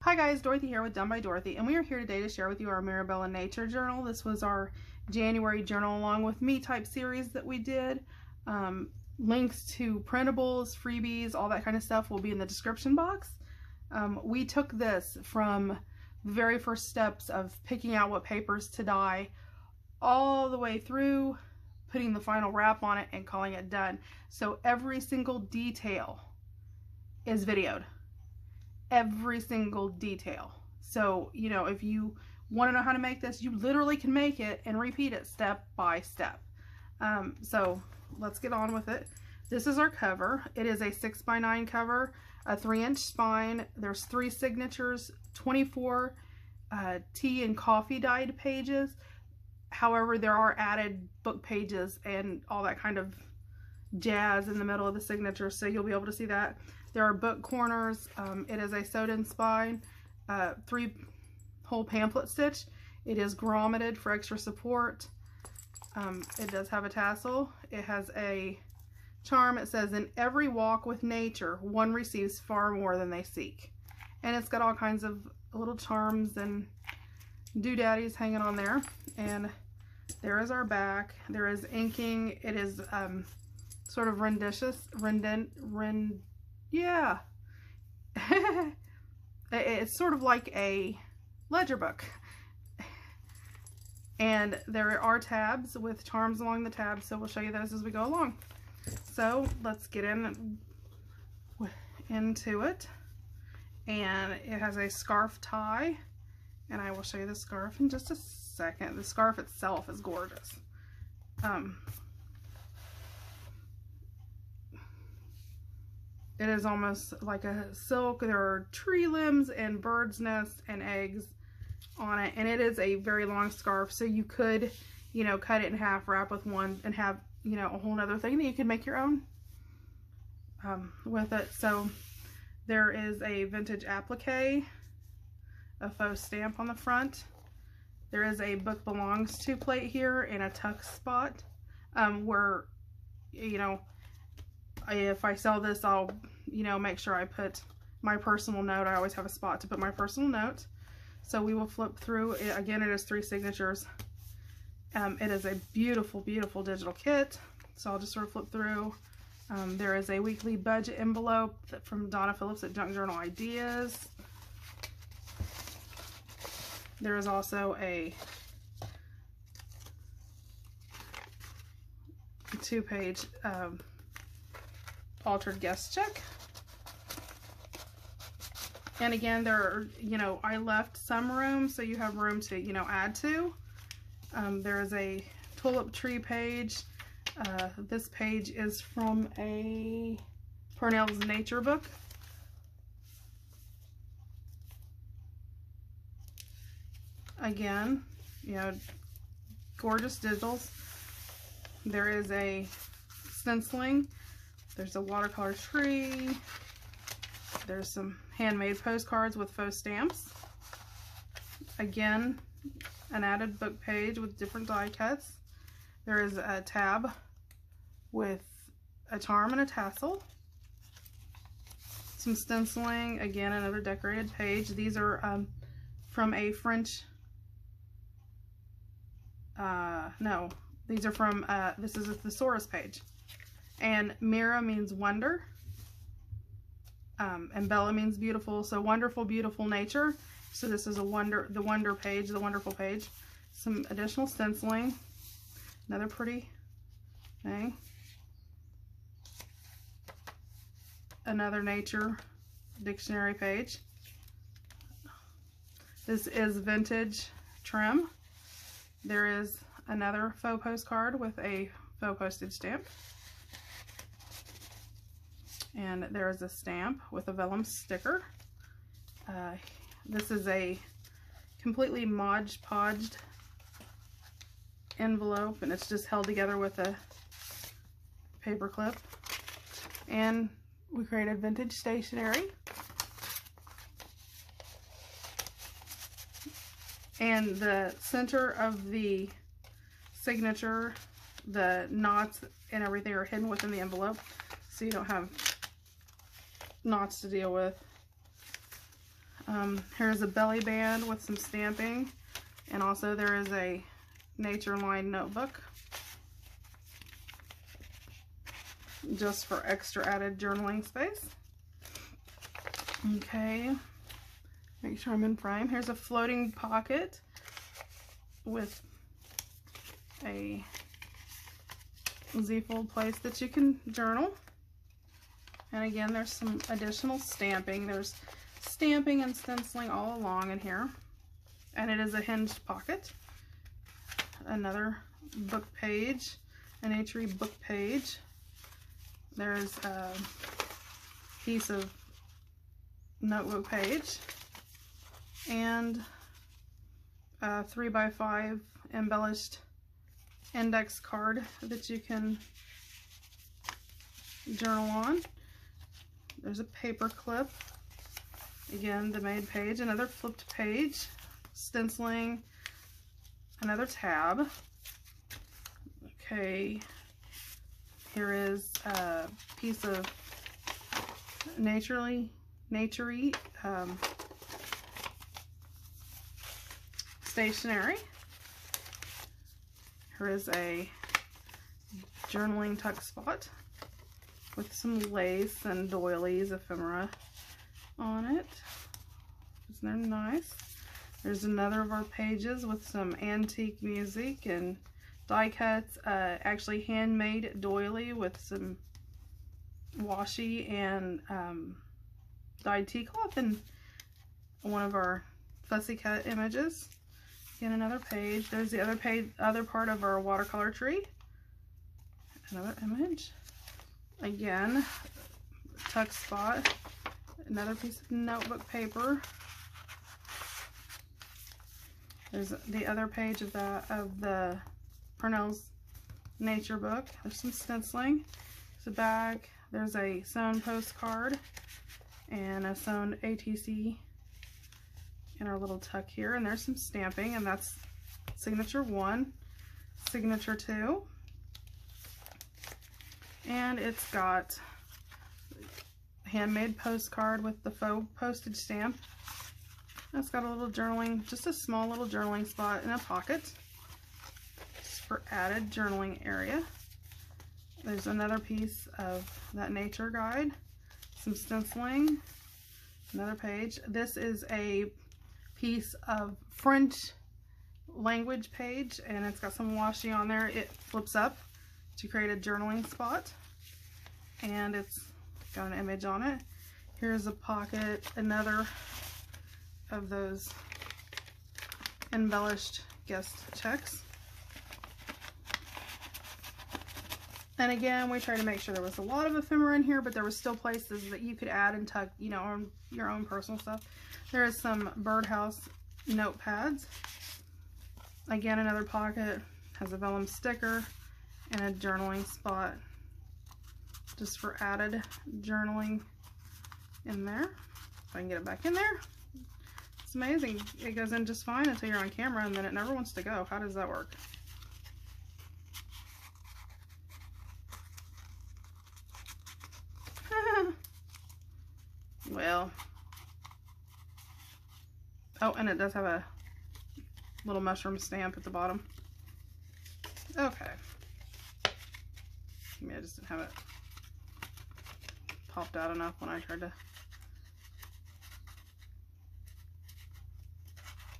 Hi guys, Dorothy here with Done by Dorothy, and we are here today to share with you our Mirabella Nature Journal. This was our January journal along with me type series that we did. Links to printables, freebies, all that kind of stuff will be in the description box. We took this from the very first steps of picking out what papers to dye all the way through putting the final wrap on it and calling it done. So every single detail is videoed. Every single detail. So, you know, if you want to know how to make this, you literally can make it and repeat it step by step. So let's get on with it. This is our cover. It is a 6x9 cover, a 3-inch spine. There's 3 signatures, 24 tea and coffee dyed pages. However, there are added book pages and all that kind of jazz in the middle of the signature, so you'll be able to see that. There are book corners. It is a sewed-in spine, 3-hole pamphlet stitch. It is grommeted for extra support. It does have a tassel. It has a charm. It says, "In every walk with nature, one receives far more than they seek." And it's got all kinds of little charms and doodaddies hanging on there. And there is our back. There is inking. It is sort of yeah. It's sort of like a ledger book. And there are tabs with charms along the tabs, so we'll show you those as we go along. So let's get into it. And it has a scarf tie, and I will show you the scarf in just a second. The scarf itself is gorgeous. It is almost like a silk. There are tree limbs and birds' nests and eggs on it, and it is a very long scarf, so you could, you know, cut it in half, wrap with one, and have, you know, a whole nother thing that you could make your own with it. So there is a vintage applique, a faux stamp on the front. There is a book belongs to plate here and a tuck spot where, you know, if I sell this, I'll, you know, make sure I put my personal note. I always have a spot to put my personal note. So we will flip through it. Again, it is 3 signatures. It is a beautiful, beautiful digital kit. So I'll just sort of flip through. There is a weekly budget envelope from Donna Phillips at Junk Journal Ideas. There is also a 2-page altered guest check. And again, there are, you know, I left some room, so you have room to, you know, add to. There is a tulip tree page. This page is from a Purnell's Nature book. Again, you know, gorgeous digitals. There is a stenciling. There's a watercolor tree. There's some handmade postcards with faux stamps. Again, an added book page with different die cuts. There is a tab with a charm and a tassel. Some stenciling. Again, another decorated page. These are from a French... no, these are from... this is a thesaurus page. And Mira means wonder. And Bella means beautiful. So wonderful, beautiful nature. So this is a wonder, the wonder page, the wonderful page. Some additional stenciling. Another pretty thing. Another nature dictionary page. This is vintage trim. There is another faux postcard with a faux postage stamp. And there is a stamp with a vellum sticker. This is a completely Mod Podged envelope, and it's just held together with a paper clip. And we created vintage stationery. And the center of the signature. The knots and everything are hidden within the envelope, so you don't have knots to deal with. Here's a belly band with some stamping, and also there is a nature line notebook just for extra added journaling space. Okay, make sure I'm in frame. Here's a floating pocket with a Z-fold place that you can journal. And again, there's some additional stamping. There's stamping and stenciling all along in here. And it is a hinged pocket. Another book page, an A3 book page. There's a piece of notebook page and a 3x5 embellished index card that you can journal on. There's a paper clip, again the made page, another flipped page, stenciling, another tab. Okay, here is a piece of naturey stationery. Here is a journaling tuck spot with some lace and doilies, ephemera on it. Isn't that nice? There's another of our pages with some antique music and die cuts, actually handmade doily with some washi and dyed tea cloth, and one of our fussy cut images. Again, another page. There's the other page, other part of our watercolor tree. Another image. Again, tuck spot. Another piece of notebook paper. There's the other page of the Purnell's nature book. There's some stenciling. There's a bag. There's a sewn postcard and a sewn ATC in our little tuck here, and there's some stamping, and that's signature 1, signature 2, and it's got a handmade postcard with the faux postage stamp. It's got a little journaling, just a small little journaling spot in a pocket just for added journaling area. There's another piece of that nature guide, some stenciling, another page. This is a piece of French language page, and it's got some washi on there. It flips up to create a journaling spot, and it's got an image on it. Here's a pocket, another of those embellished guest checks. And again, we tried to make sure there was a lot of ephemera in here, but there was still places that you could add and tuck, you know, on your own personal stuff. There is some birdhouse notepads. Again, another pocket, has a vellum sticker and a journaling spot just for added journaling in there. If I can get it back in there. It's amazing. It goes in just fine until you're on camera, and then it never wants to go. How does that work? Well, oh, and it does have a little mushroom stamp at the bottom. Okay. Maybe I just didn't have it popped out enough when I tried to.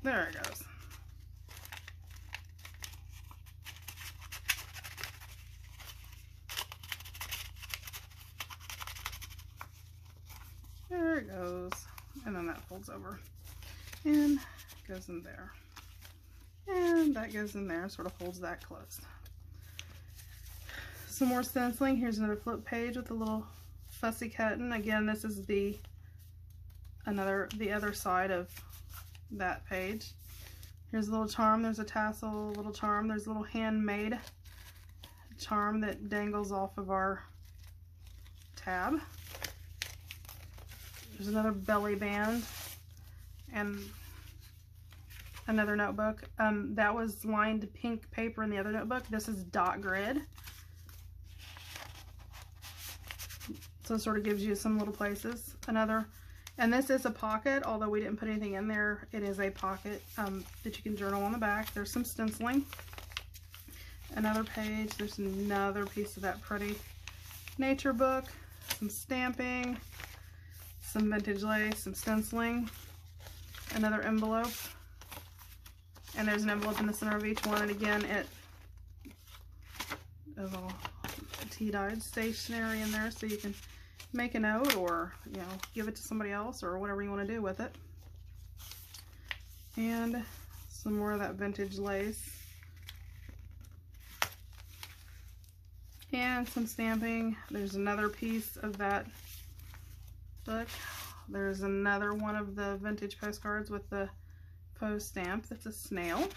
There it goes. There it goes. And then that folds over and goes in there. And that goes in there, sort of holds that closed. Some more stenciling. Here's another flip page with a little fussy cutting. Again, this is the other side of that page. Here's a little charm. There's a tassel, little charm. There's a little handmade charm that dangles off of our tab. There's another belly band, and another notebook. That was lined pink paper in the other notebook. This is dot grid. So it sort of gives you some little places. Another, and this is a pocket, although we didn't put anything in there. It is a pocket that you can journal on the back. There's some stenciling. Another page. There's another piece of that pretty nature book. Some stamping. Some vintage lace. Some stenciling. Another envelope. And there's an envelope in the center of each one. And again, it is all tea-dyed stationery in there, so you can make a note or, you know, give it to somebody else or whatever you want to do with it. And some more of that vintage lace. And some stamping. There's another piece of that book. There's another one of the vintage postcards with the faux stamp. That's a snail.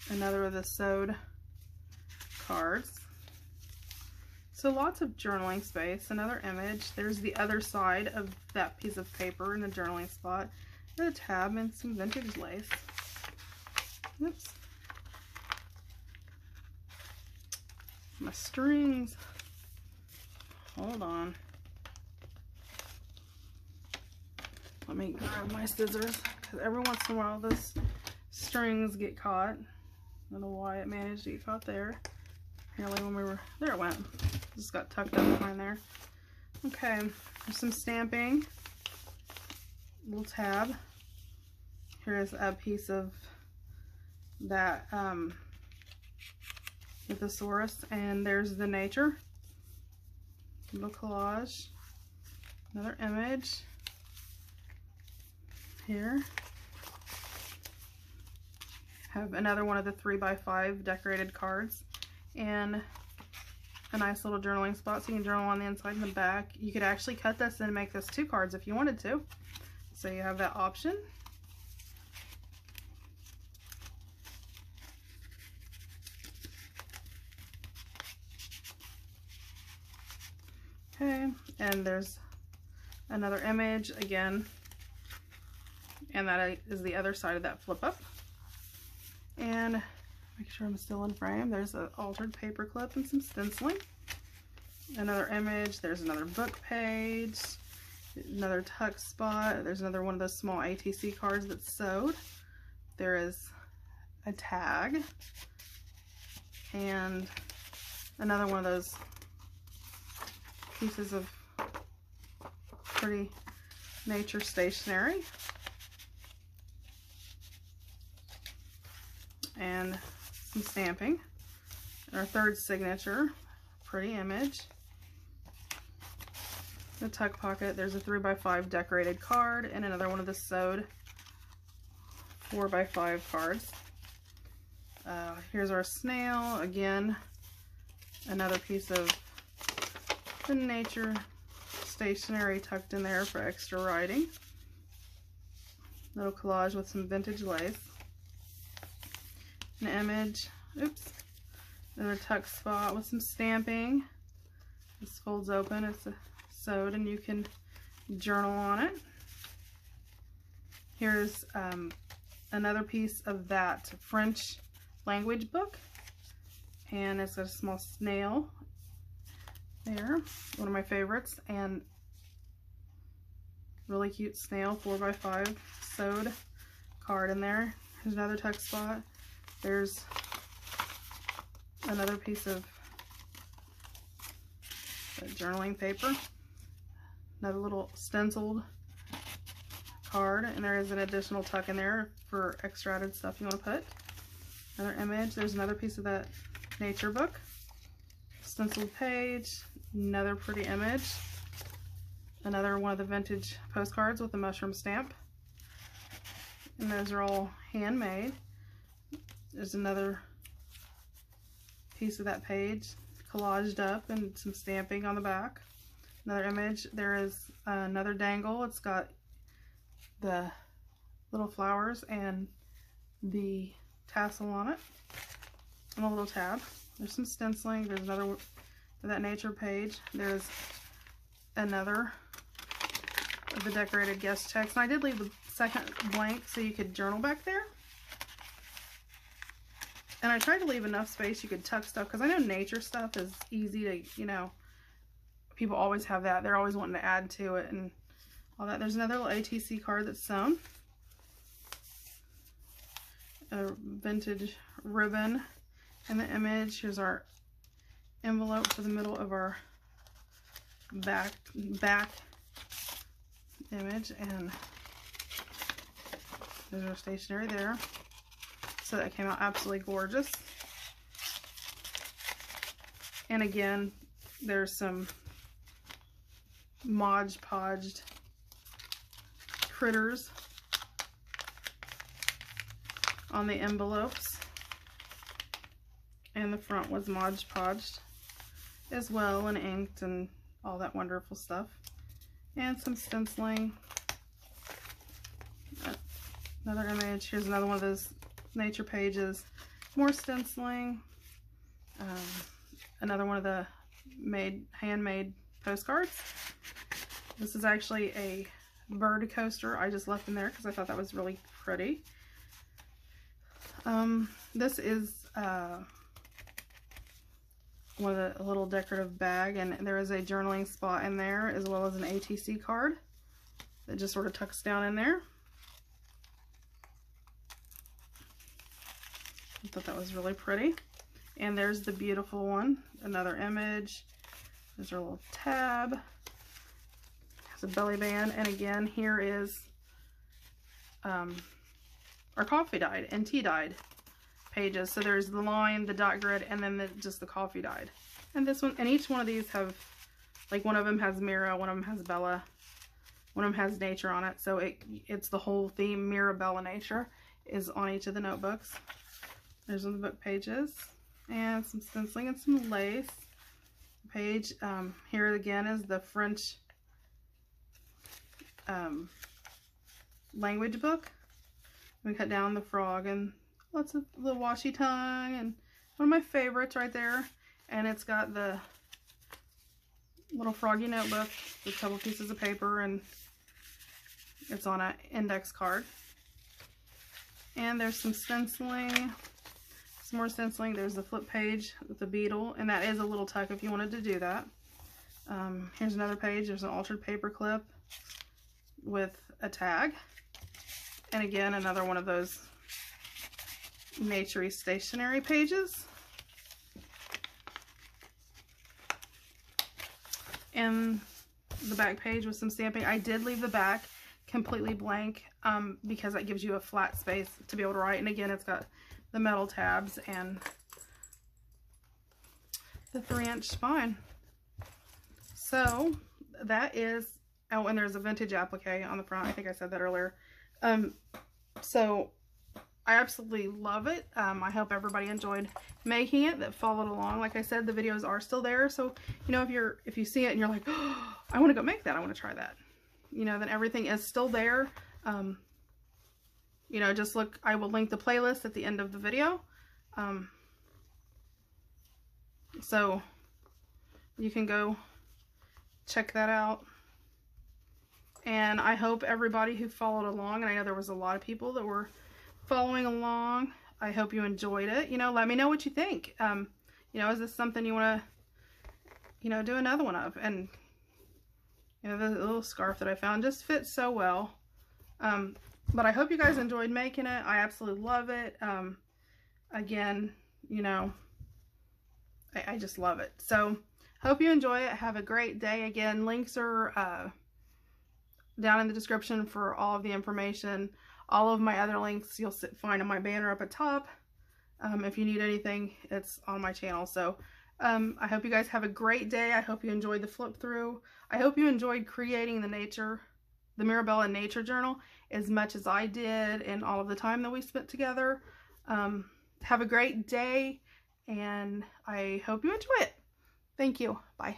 Another of the sewed cards. So lots of journaling space. Another image. There's the other side of that piece of paper in the journaling spot. There's a tab and some vintage lace. Oops. My strings. Hold on. Let me grab my scissors, because every once in a while those strings get caught. I don't know why it managed to get caught there. Apparently when we were, there it went. Just got tucked up behind there. Okay, there's some stamping. Little tab. Here's a piece of that mythosaurus, and there's the nature. Little collage. Another image. Here. Have another one of the 3x5 decorated cards. And a nice little journaling spot, so you can journal on the inside and the back. You could actually cut this and make this 2 cards if you wanted to. So you have that option. Okay, and there's another image again, and that is the other side of that flip up. And make sure I'm still in frame. There's an altered paper clip and some stenciling. Another image. There's another book page. Another tuck spot. There's another one of those small ATC cards that's sewed. There is a tag. And another one of those pieces of pretty nature stationery. And some stamping. And our third signature, pretty image. The tuck pocket, there's a 3x5 decorated card and another one of the sewed 4x5 cards. Here's our snail, again, another piece of the nature stationery tucked in there for extra writing. Little collage with some vintage lace. An image, oops, another tuck spot with some stamping. This folds open, it's sewed and you can journal on it. Here's another piece of that French language book, and it's got a small snail there, one of my favorites, and really cute snail 4x5 sewed card in there. Here's another tuck spot. There's another piece of journaling paper, another little stenciled card, and there is an additional tuck in there for extra added stuff you want to put. Another image. There's another piece of that nature book, stenciled page, another pretty image, another one of the vintage postcards with the mushroom stamp, and those are all handmade. There's another piece of that page collaged up and some stamping on the back. Another image. There is another dangle. It's got the little flowers and the tassel on it, and a little tab. There's some stenciling. There's another for that nature page. There's another of the decorated guest checks. And I did leave second blank so you could journal back there. And I tried to leave enough space you could tuck stuff, because I know nature stuff is easy to, you know, people always have that. They're always wanting to add to it and all that. There's another little ATC card that's sewn. A vintage ribbon and the image. Here's our envelope for the middle of our back image, and there's our stationery there. So that came out absolutely gorgeous. And again, there's some Mod Podged critters on the envelopes, and the front was Mod Podged as well, and inked and all that wonderful stuff, and some stenciling. Another image. Here's another one of those nature pages, more stenciling. Another one of the handmade postcards. This is actually a bird coaster I just left in there because I thought that was really pretty. This is one of the little decorative bag, and there is a journaling spot in there as well as an ATC card that just sort of tucks down in there. I thought that was really pretty. And there's the beautiful one, another image. There's our little tab. Has a belly band, and again here is our coffee dyed and tea dyed pages. So there's the line, the dot grid, and then just the coffee dyed. And this one, and each one of these have, like, one of them has Mira, one of them has Bella, one of them has nature on it. So it's the whole theme, Mira, Bella, nature, is on each of the notebooks. There's one of the book pages, and some stenciling and some lace. Page here again is the French language book. We cut down the frog and lots of the washi tongue, and one of my favorites right there. And it's got the little froggy notebook with a couple pieces of paper, and it's on an index card. And there's some stenciling. Some more stenciling. There's the flip page with the beetle, and that is a little tuck if you wanted to do that. Here's another page. There's an altered paper clip with a tag, and again another one of those naturey stationery pages. And the back page with some stamping. I did leave the back completely blank because that gives you a flat space to be able to write. And again, it's got the metal tabs and the 3-inch spine. So that is, oh, and there's a vintage applique on the front. I think I said that earlier. So I absolutely love it. I hope everybody enjoyed making it, that followed along. Like I said, the videos are still there. So, you know, if you see it and you're like, oh, I want to go make that, I want to try that, you know, then everything is still there. You know, just look, I will link the playlist at the end of the video. So you can go check that out. And I hope everybody who followed along, and I know there was a lot of people that were following along, I hope you enjoyed it. You know, let me know what you think. You know, is this something you want to, you know, do another one of? And, you know, the little scarf that I found just fits so well. But I hope you guys enjoyed making it. I absolutely love it. Again, you know, I just love it. So, hope you enjoy it. Have a great day. Again, links are down in the description for all of the information. All of my other links you'll find on my banner up at top. If you need anything, it's on my channel. So, I hope you guys have a great day. I hope you enjoyed the flip through. I hope you enjoyed creating the Mirabella Nature Journal as much as I did and all of the time that we spent together. Have a great day, and I hope you enjoy it. Thank you. Bye.